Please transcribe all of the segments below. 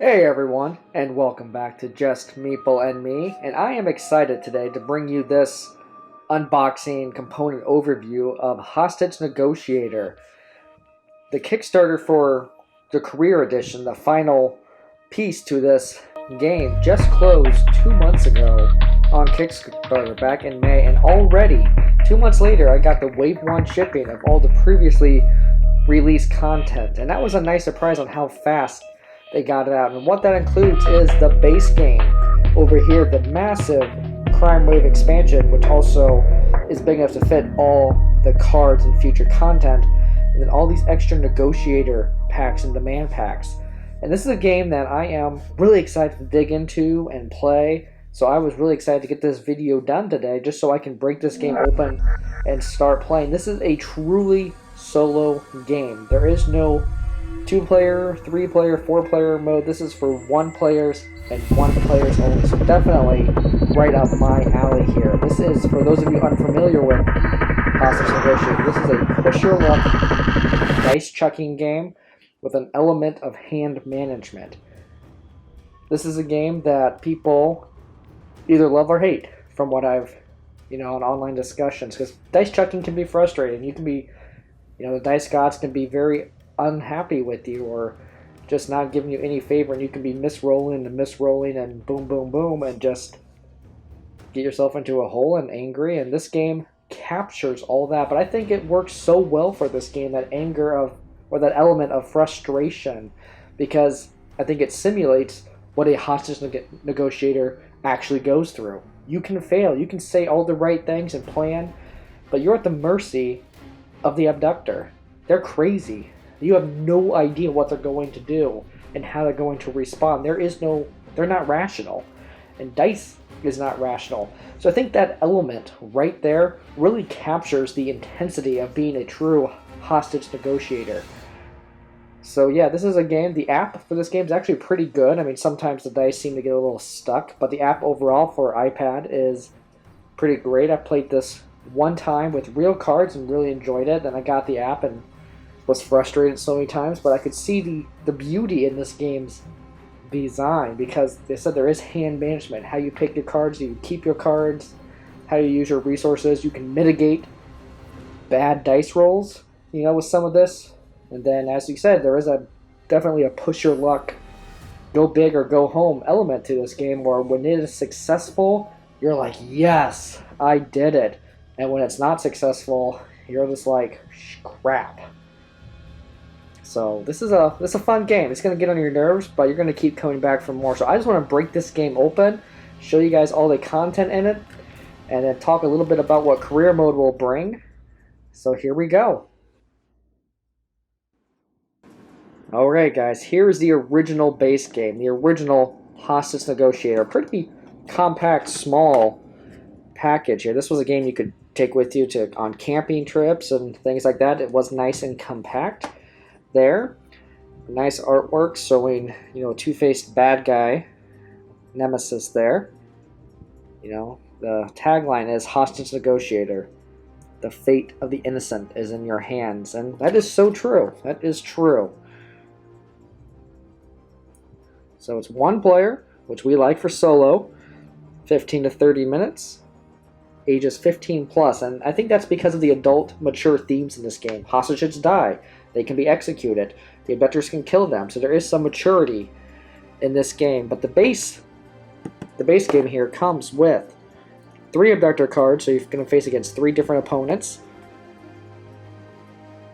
Hey everyone, and welcome back to Just Meeple and Me, and I am excited today to bring you this unboxing component overview of Hostage Negotiator. The Kickstarter for the Career Edition, the final piece to this game, just closed 2 months ago on Kickstarter back in May, and already 2 months later I got the Wave 1 shipping of all the previously released content, and that was a nice surprise on how fast they got it out. And what that includes is the base game over here, the massive Crime Wave expansion, which also is big enough to fit all the cards and future content, and then all these extra negotiator packs and demand packs. And this is a game that I am really excited to dig into and play. So I was really excited to get this video done today just so I can break this game open and start playing. This is a truly solo game. There is no 2-player, 3-player, 4-player mode. This is for 1 players and 1 players only. So definitely right up my alley here. This is, for those of you unfamiliar with Hostage Negotiator, this is a push your luck dice chucking game with an element of hand management. This is a game that people either love or hate from what I've, in online discussions, because dice chucking can be frustrating. You can be, the dice gods can be very unhappy with you or just not giving you any favor, and you can be misrolling and boom, boom, boom, and just get yourself into a hole and angry. And this game captures all that, but I think it works so well for this game, that that element of frustration, because I think it simulates what a hostage negotiator actually goes through. You can fail, you can say all the right things and plan, but you're at the mercy of the abductor. They're crazy. You have no idea what they're going to do and how they're going to respond. They're not rational. And dice is not rational. So I think that element right there really captures the intensity of being a true hostage negotiator. So yeah, this is a game. The app for this game is actually pretty good. I mean, sometimes the dice seem to get a little stuck, but the app overall for iPad is pretty great. I played this one time with real cards and really enjoyed it. Then I got the app and was frustrated so many times, but I could see the beauty in this game's design, because they said there is hand management. How you pick your cards, you keep your cards, how you use your resources. You can mitigate bad dice rolls, with some of this. And then, as you said, there is definitely a push your luck, go big or go home element to this game, where when it is successful, you're like, yes, I did it. And when it's not successful, you're just like, crap. So this is a fun game. It's going to get on your nerves, but you're going to keep coming back for more. So I just want to break this game open, show you guys all the content in it, and then talk a little bit about what career mode will bring. So here we go. Alright guys, here's the original base game, the original Hostage Negotiator. Pretty compact, small package here. This was a game you could take with you on camping trips and things like that. It was nice and compact there. Nice artwork showing, a two-faced bad guy, Nemesis there. The tagline is Hostage Negotiator. The fate of the innocent is in your hands. And that is so true. That is true. So it's 1 player, which we like for solo, 15 to 30 minutes, ages 15 plus, and I think that's because of the adult, mature themes in this game. Hostages die. They can be executed. The abductors can kill them, so there is some maturity in this game. But the base game here comes with 3 abductor cards, so you're going to face against 3 different opponents,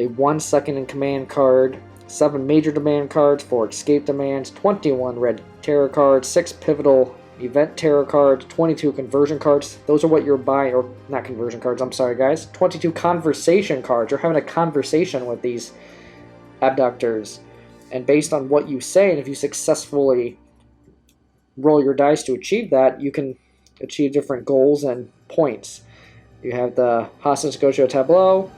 a 1 second in command card, 7 major demand cards, 4 escape demands, 21 red terror cards, 6 pivotal event terror cards, 22 conversion cards. Those are what you're buying, or not conversion cards, I'm sorry guys, 22 conversation cards. You're having a conversation with these abductors, and based on what you say, and if you successfully roll your dice to achieve that, you can achieve different goals and points. You have the Hostage Negotiator tableau,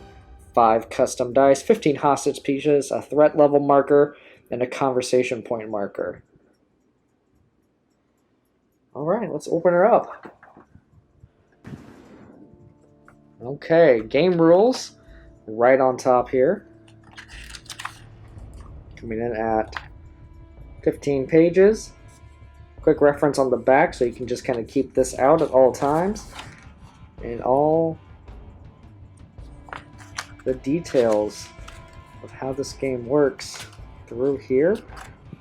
5 custom dice, 15 hostage pieces, a threat level marker, and a conversation point marker. Alright, let's open her up. Okay, game rules, right on top here. Coming in at 15 pages. Quick reference on the back so you can just kind of keep this out at all times. And all the details of how this game works through here.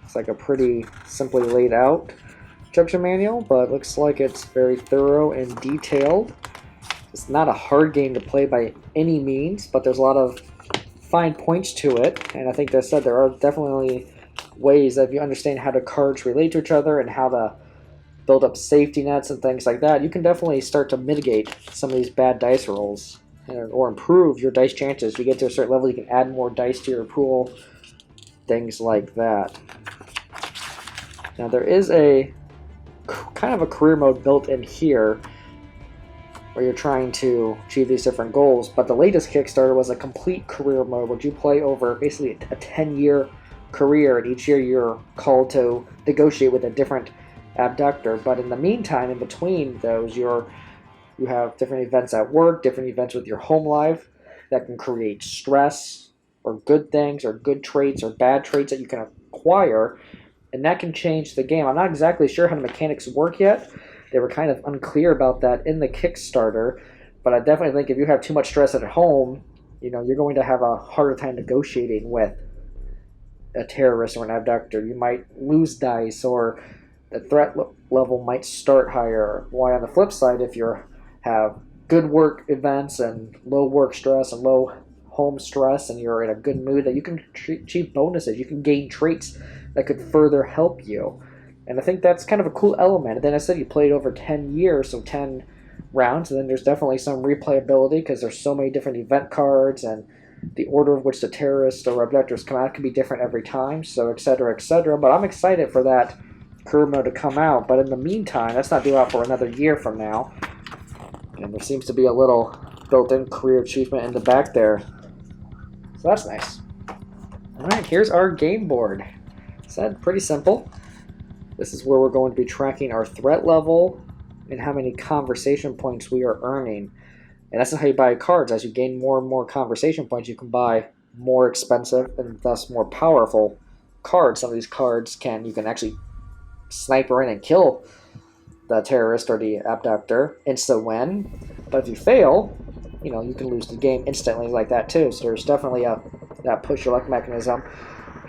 It's like a pretty simply laid out instruction manual, but looks like it's very thorough and detailed. It's not a hard game to play by any means, but there's a lot of fine points to it, and I think they said there are definitely ways that if you understand how the cards relate to each other and how to build up safety nets and things like that, you can definitely start to mitigate some of these bad dice rolls or improve your dice chances. If you get to a certain level, you can add more dice to your pool, things like that. Now there is a kind of a career mode built in here where you're trying to achieve these different goals, but the latest Kickstarter was a complete career mode where you play over basically a 10-year career, and each year you're called to negotiate with a different abductor. But in the meantime, in between those, you have different events at work, different events with your home life that can create stress or good things or good traits or bad traits that you can acquire, and that can change the game. I'm not exactly sure how the mechanics work yet. They were kind of unclear about that in the Kickstarter, but I definitely think if you have too much stress at home, you're going to have a harder time negotiating with a terrorist or an abductor. You might lose dice, or the threat level might start higher. While on the flip side, if you have good work events and low work stress and low home stress, and you're in a good mood, that you can achieve bonuses. You can gain traits that could further help you. And I think that's kind of a cool element. And then I said you played over 10 years, so 10 rounds, and then there's definitely some replayability because there's so many different event cards, and the order of which the terrorists or abductors come out can be different every time, so etc., etc. But I'm excited for that career mode to come out. But in the meantime, that's not due out for another year from now. And there seems to be a little built-in career achievement in the back there. So that's nice. Alright, here's our game board. Said pretty simple. This is where we're going to be tracking our threat level and how many conversation points we are earning. And that's not how you buy cards. As you gain more and more conversation points, you can buy more expensive and thus more powerful cards. Some of these cards you can actually sniper in and kill the terrorist or the abductor, insta-win. But if you fail, you can lose the game instantly like that too. So there's definitely that push your luck mechanism.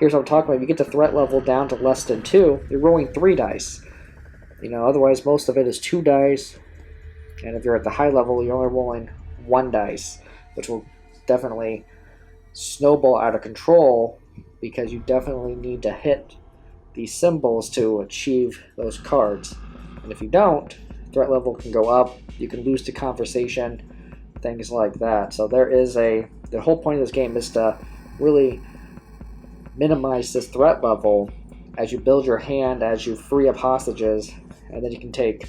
Here's what I'm talking about. If you get the threat level down to less than 2, you're rolling 3 dice. Otherwise most of it is 2 dice. And if you're at the high level, you're only rolling 1 dice, which will definitely snowball out of control because you definitely need to hit these symbols to achieve those cards. And if you don't, threat level can go up, you can lose to conversation, things like that. So the whole point of this game is to really minimize this threat level as you build your hand, as you free up hostages, and then you can take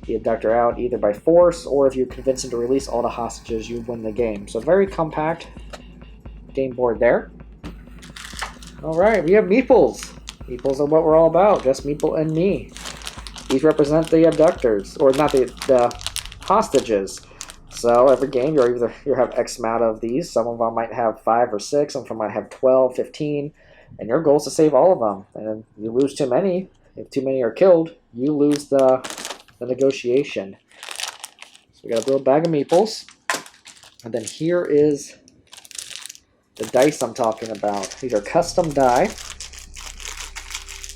the abductor out either by force, or if you convince him to release all the hostages, you win the game. So very compact game board there. Alright, we have Meeples. Meeples are what we're all about, just Meeple and me. These represent the abductors, or not the hostages. So every game you have X amount of these. Some of them might have 5 or 6, some of them might have 12, 15, and your goal is to save all of them. And if you lose too many, if too many are killed, you lose the negotiation. So we got a little bag of Meeples, and then here is the dice I'm talking about. These are custom die.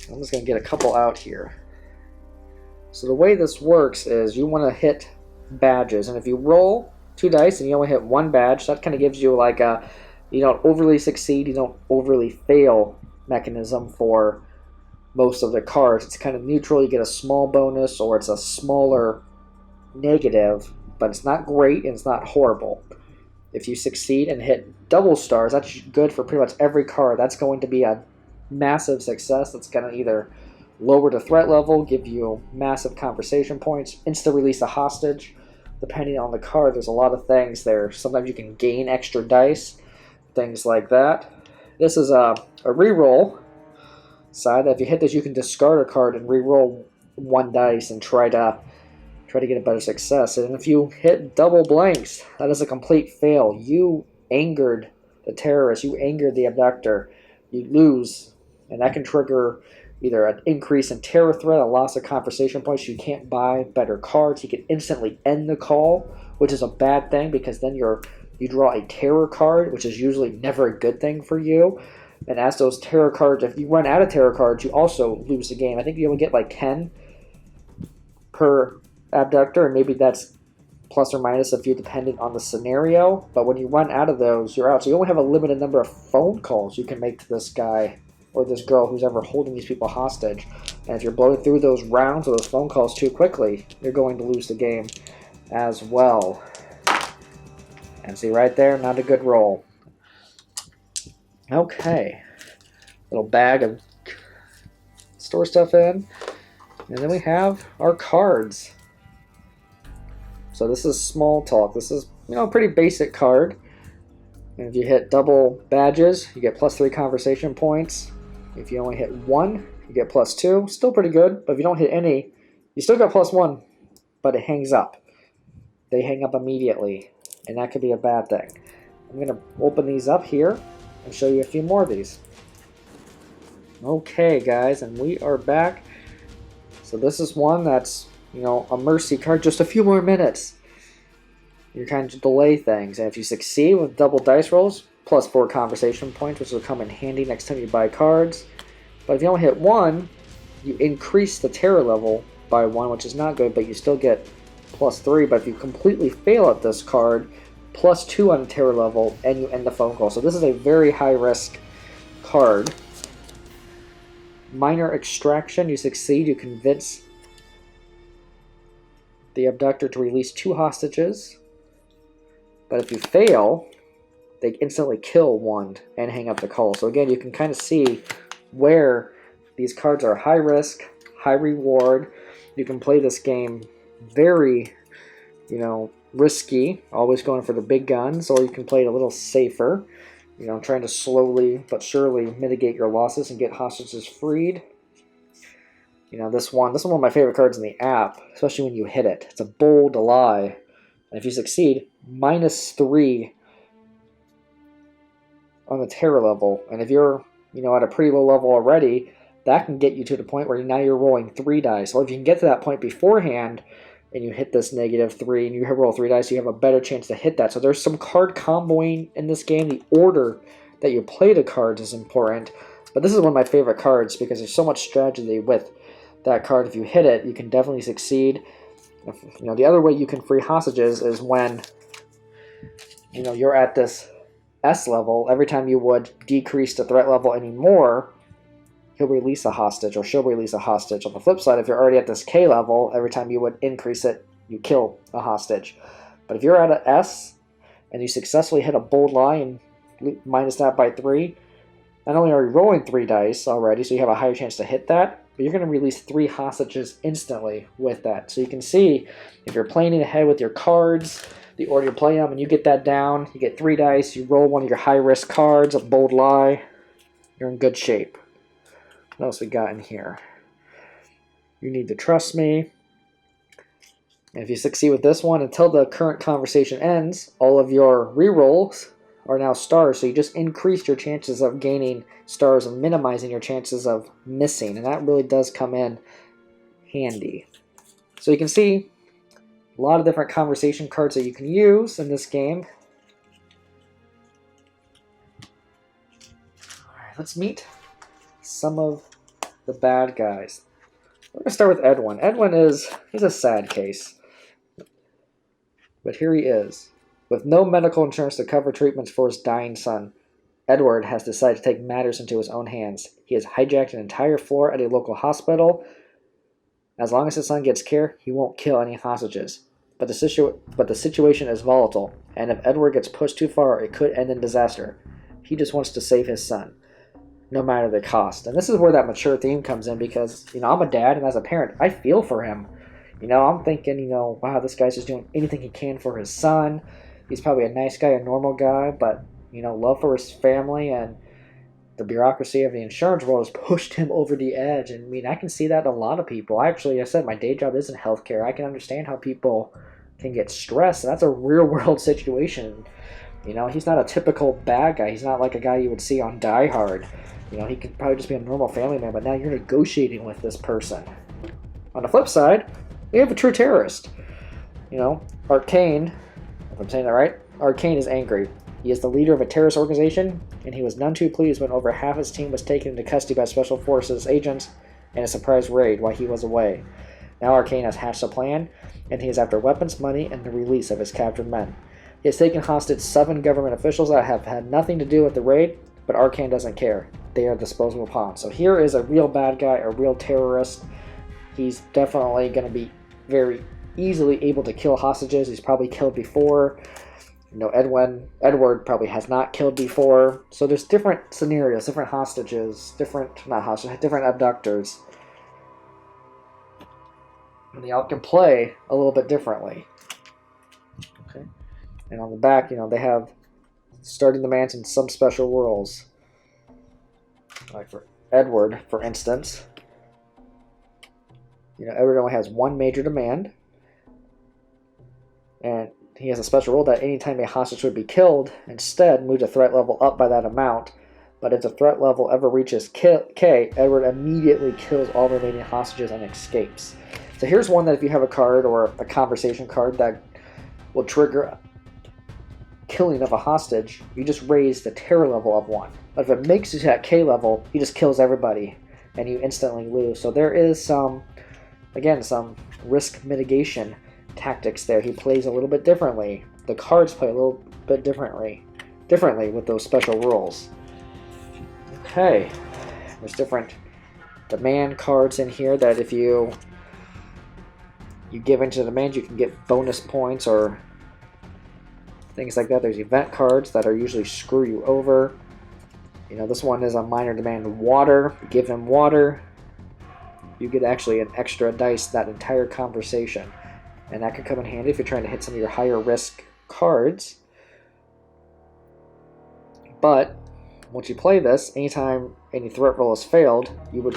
I'm just going to get a couple out here. So the way this works is you want to hit badges, and if you roll 2 dice and you only hit 1 badge, that kind of gives you like a you don't overly succeed, you don't overly fail mechanism for most of the cards. It's kind of neutral. You get a small bonus, or it's a smaller negative, but it's not great and it's not horrible. If you succeed and hit double stars, that's good for pretty much every card. That's going to be a massive success. That's going to either lower the threat level, give you massive conversation points, insta-release a hostage. Depending on the card, there's a lot of things there. Sometimes you can gain extra dice, things like that. This is a reroll side. If you hit this, you can discard a card and reroll 1 dice and try to get a better success. And if you hit double blanks, that is a complete fail. You angered the terrorist. You angered the abductor. You lose, and that can trigger either an increase in terror threat, a loss of conversation points. You can't buy better cards. He can instantly end the call, which is a bad thing because then you draw a terror card, which is usually never a good thing for you. And as those terror cards, if you run out of terror cards, you also lose the game. I think you only get like 10 per abductor, and maybe that's plus or minus a few depending on the scenario. But when you run out of those, you're out. So you only have a limited number of phone calls you can make to this guy or this girl who's ever holding these people hostage. And if you're blowing through those rounds or those phone calls too quickly, you're going to lose the game as well. And see right there, not a good roll. Okay. Little bag of store stuff in. And then we have our cards. So this is small talk. This is, a pretty basic card. And if you hit double badges, you get +3 conversation points. If you only hit 1, you get +2. Still pretty good, but if you don't hit any, you still got +1, but it hangs up. They hang up immediately, and that could be a bad thing. I'm going to open these up here and show you a few more of these. Okay, guys, and we are back. So this is one that's, a mercy card, just a few more minutes. You're kind of delay things, and if you succeed with double dice rolls, +4 conversation points, which will come in handy next time you buy cards. But if you only hit 1, you increase the terror level by 1, which is not good, but you still get +3. But if you completely fail at this card, +2 on the terror level, and you end the phone call. So this is a very high-risk card. Minor extraction, you succeed, you convince the abductor to release 2 hostages. But if you fail, they instantly kill 1 and hang up the call. So again, you can kind of see where these cards are high risk, high reward. You can play this game very, risky, always going for the big guns, or you can play it a little safer, trying to slowly but surely mitigate your losses and get hostages freed. This one's one of my favorite cards in the app, especially when you hit it. It's a bold lie. And if you succeed, -3 on the terror level. And if you're, at a pretty low level already, that can get you to the point where now you're rolling 3 dice. Or if you can get to that point beforehand and you hit this -3 and you roll 3 dice, you have a better chance to hit that. So there's some card comboing in this game. The order that you play the cards is important. But this is one of my favorite cards because there's so much strategy with that card. If you hit it, you can definitely succeed. The other way you can free hostages is when you're at this S level. Every time you would decrease the threat level anymore, he'll release a hostage or she'll release a hostage. On the flip side, if you're already at this K level, every time you would increase it, you kill a hostage. But if you're at an S and you successfully hit a bold lie and minus that by 3, not only are you rolling 3 dice already, so you have a higher chance to hit that, but you're going to release 3 hostages instantly with that. So you can see, if you're planning ahead with your cards, the order you play them, and you get that down, you get 3 dice, you roll one of your high-risk cards, a bold lie, you're in good shape. What else we got in here? You need to trust me. And if you succeed with this one, until the current conversation ends, all of your rerolls are now stars, so you just increased your chances of gaining stars and minimizing your chances of missing, and that really does come in handy. So you can see a lot of different conversation cards that you can use in this game. Alright, let's meet some of the bad guys. We're going to start with Edwin. Edwin he's a sad case. But here he is. With no medical insurance to cover treatments for his dying son, Edward has decided to take matters into his own hands. He has hijacked an entire floor at a local hospital. As long as his son gets care, he won't kill any hostages. But the situation is volatile, and if Edward gets pushed too far, it could end in disaster. He just wants to save his son, no matter the cost. And this is where that mature theme comes in, because, I'm a dad, and as a parent, I feel for him. I'm thinking, wow, this guy's just doing anything he can for his son. He's probably a nice guy, a normal guy, but, love for his family and the bureaucracy of the insurance world has pushed him over the edge. And, I can see that in a lot of people. I said my day job isn't healthcare. I can understand how people can get stressed, and that's a real-world situation. He's not a typical bad guy. He's not like a guy you would see on Die Hard. You know, he could probably just be a normal family man, but now you're negotiating with this person. On the flip side, we have a true terrorist. You know, Arcane, if I'm saying that right, Arcane is angry. He is the leader of a terrorist organization, and he was none too pleased when over half his team was taken into custody by Special Forces agents in a surprise raid while he was away. Now Arcane has hatched a plan, and he is after weapons, money, and the release of his captured men. He has taken hostage 7 government officials that have had nothing to do with the raid, but Arcane doesn't care. They are disposable pawns. So here is a real bad guy, a real terrorist. He's definitely going to be very easily able to kill hostages. He's probably killed before. You know, Edward probably has not killed before. So there's different scenarios, different hostages, different abductors. And they all can play a little bit differently. Okay. And on the back, you know, they have starting the mansion some special rules. Like for Edward, for instance. You know, Edward only has one major demand. And he has a special rule that anytime a hostage would be killed, instead move the threat level up by that amount. But if the threat level ever reaches K, Edward immediately kills all remaining hostages and escapes. So here's one that if you have a card or a conversation card that will trigger killing of a hostage, you just raise the terror level of 1. But if it makes it to that K level, he just kills everybody and you instantly lose. So there is some risk mitigation tactics there. He plays a little bit differently. The cards play a little bit differently with those special rules. Okay, there's different demand cards in here that if you give into the demand, you can get bonus points or things like that. There's event cards that are usually screw you over. You know, this one is a minor demand water. You give him water, you get actually an extra dice that entire conversation. And that could come in handy if you're trying to hit some of your higher risk cards. But once you play this, anytime any threat roll has failed, you would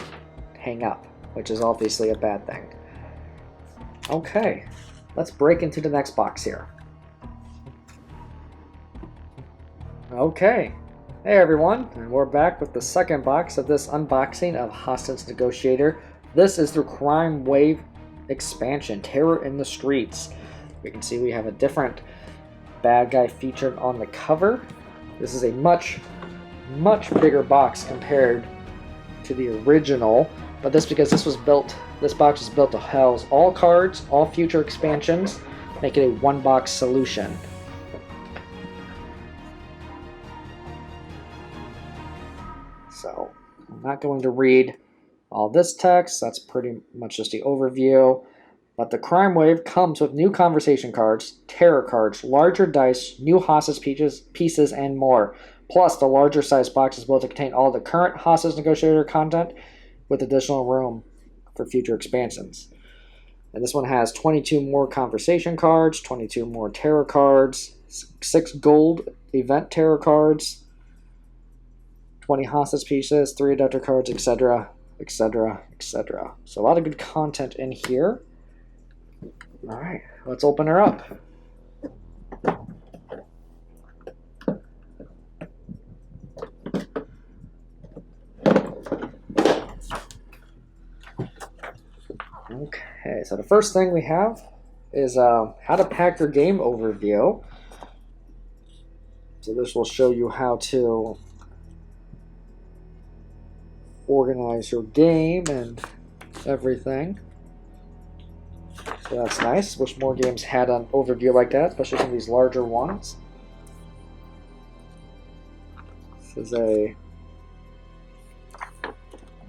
hang up, which is obviously a bad thing. Okay, let's break into the next box here. Okay, hey everyone, and we're back with the second box of this unboxing of Hostage Negotiator. This is the Crime Wave expansion, Terror in the Streets. We can see we have a different bad guy featured on the cover. This is a much bigger box compared to the original, but this box is built to house all cards, all future expansions, make it a one-box solution. So I'm not going to read all this text, that's pretty much just the overview. But the Crime Wave comes with new conversation cards, terror cards, larger dice, new hostage pieces, and more. Plus, the larger size box is built to contain all the current Hostage Negotiator content with additional room for future expansions. And this one has 22 more conversation cards, 22 more terror cards, 6 gold event terror cards, 20 hostage pieces, 3 abductor cards, etc. etc., etc. So a lot of good content in here. Alright, let's open her up. Okay, so the first thing we have is how to pack your game overview. So this will show you how to organize your game and everything. So that's nice. Wish more games had an overview like that, especially some of these larger ones. This is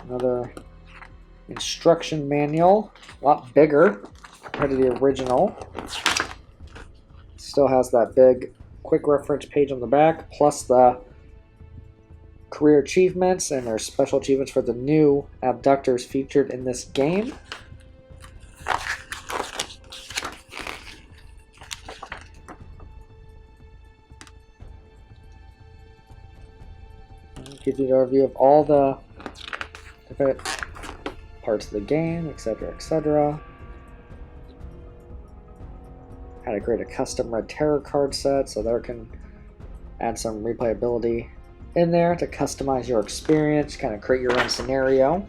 another instruction manual, a lot bigger compared to the original. Still has that big quick reference page on the back, plus the career achievements, and there's special achievements for the new abductors featured in this game. Gives you an overview of all the different parts of the game, etc., etc. How to create a custom red terror card set, so there can add some replayability in there to customize your experience, kind of create your own scenario.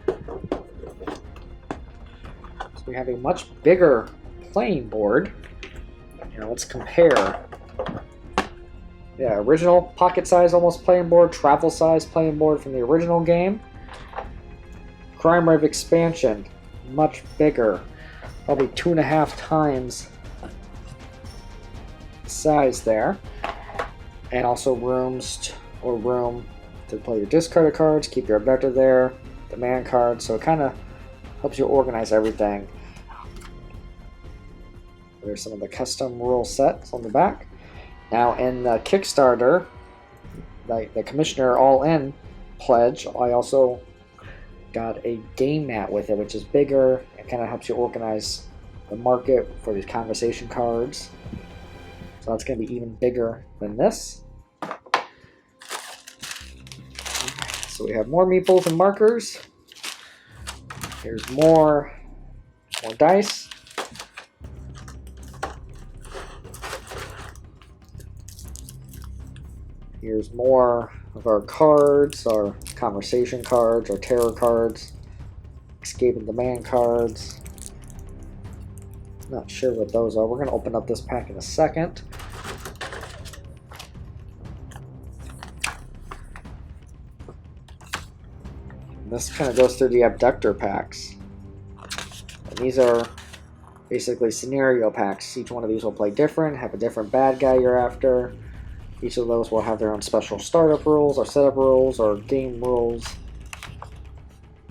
So we have a much bigger playing board. Let's compare. Yeah, original pocket size almost playing board, travel size playing board from the original game. Crime Wave expansion, much bigger, probably 2.5 times the size there. And also room to play your discarded cards, keep your abductor there, demand cards, so it kind of helps you organize everything. There's some of the custom rule sets on the back. Now in the Kickstarter, the Commissioner All-In pledge, I also got a game mat with it, which is bigger. It kind of helps you organize the market for these conversation cards. So that's going to be even bigger than this. So we have more meeples and markers. Here's more dice. Here's more of our cards, our conversation cards, our terror cards, escape and demand cards. Not sure what those are. We're going to open up this pack in a second. This kind of goes through the abductor packs. And these are basically scenario packs. Each one of these will play different, have a different bad guy you're after. Each of those will have their own special startup rules, or setup rules, or game rules,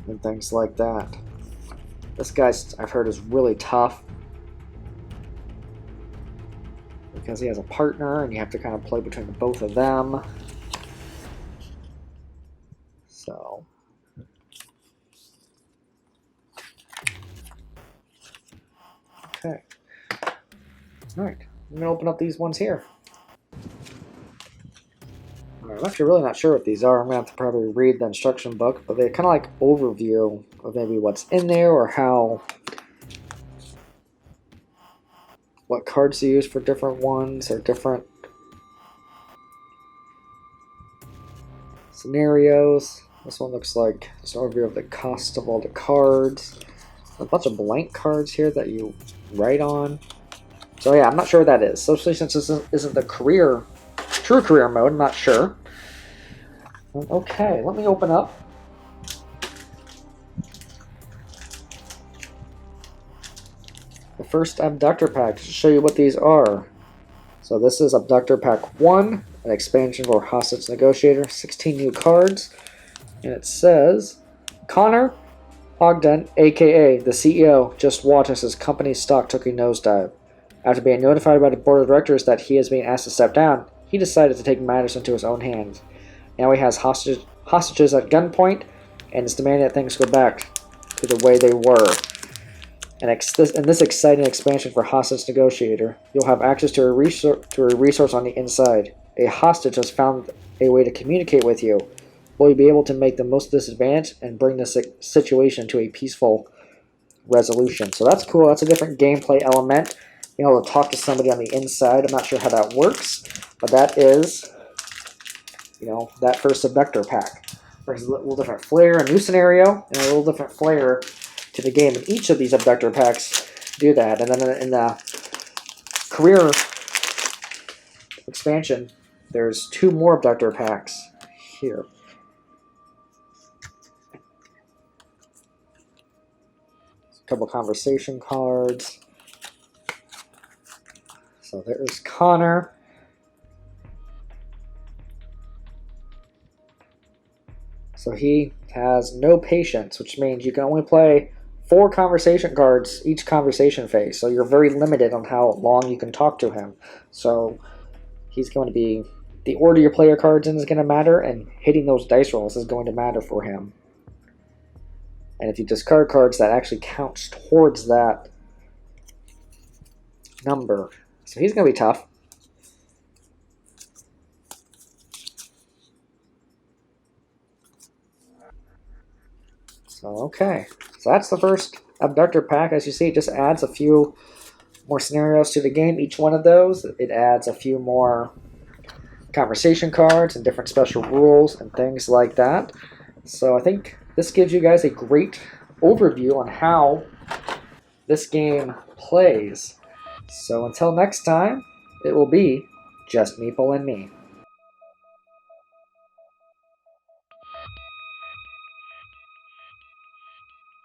and things like that. This guy, I've heard, is really tough because he has a partner, and you have to kind of play between the both of them. So, okay. All right, I'm gonna open up these ones here. I'm actually really not sure what these are. I'm going to have to probably read the instruction book, but they're kind of like overview of maybe what's in there or what cards to use for different ones or different scenarios. This one looks like it's an overview of the cost of all the cards. A bunch of blank cards here that you write on. So yeah, I'm not sure what that is. Especially since this isn't the true career mode, I'm not sure. Okay, let me open up. The first abductor pack to show you what these are. So this is abductor pack 1, an expansion for Hostage Negotiator, 16 new cards. And it says, Connor Ogden, aka the CEO, just watched as his company's stock took a nosedive. After being notified by the board of directors that he is being asked to step down, he decided to take matters into his own hands. Now he has hostages at gunpoint and is demanding that things go back to the way they were. And in this exciting expansion for Hostage Negotiator, you'll have access to a resource on the inside. A hostage has found a way to communicate with you. Will you be able to make the most of this advantage and bring this situation to a peaceful resolution? So that's cool. That's a different gameplay element. Being able to talk to somebody on the inside. I'm not sure how that works, but that is, that first abductor pack. Brings a little different flair, a new scenario, and a little different flair to the game. And each of these abductor packs do that. And then in the career expansion, there's 2 more abductor packs here. A couple conversation cards. So there's Connor. So he has no patience, which means you can only play 4 conversation cards each conversation phase. So you're very limited on how long you can talk to him. So he's going to be, the order you play your cards in is going to matter, and hitting those dice rolls is going to matter for him. And if you discard cards, that actually counts towards that number. So he's going to be tough. So, okay. So that's the first abductor pack. As you see, it just adds a few more scenarios to the game. Each one of those, it adds a few more conversation cards and different special rules and things like that. So I think this gives you guys a great overview on how this game plays. So until next time, it will be just Meeple and me.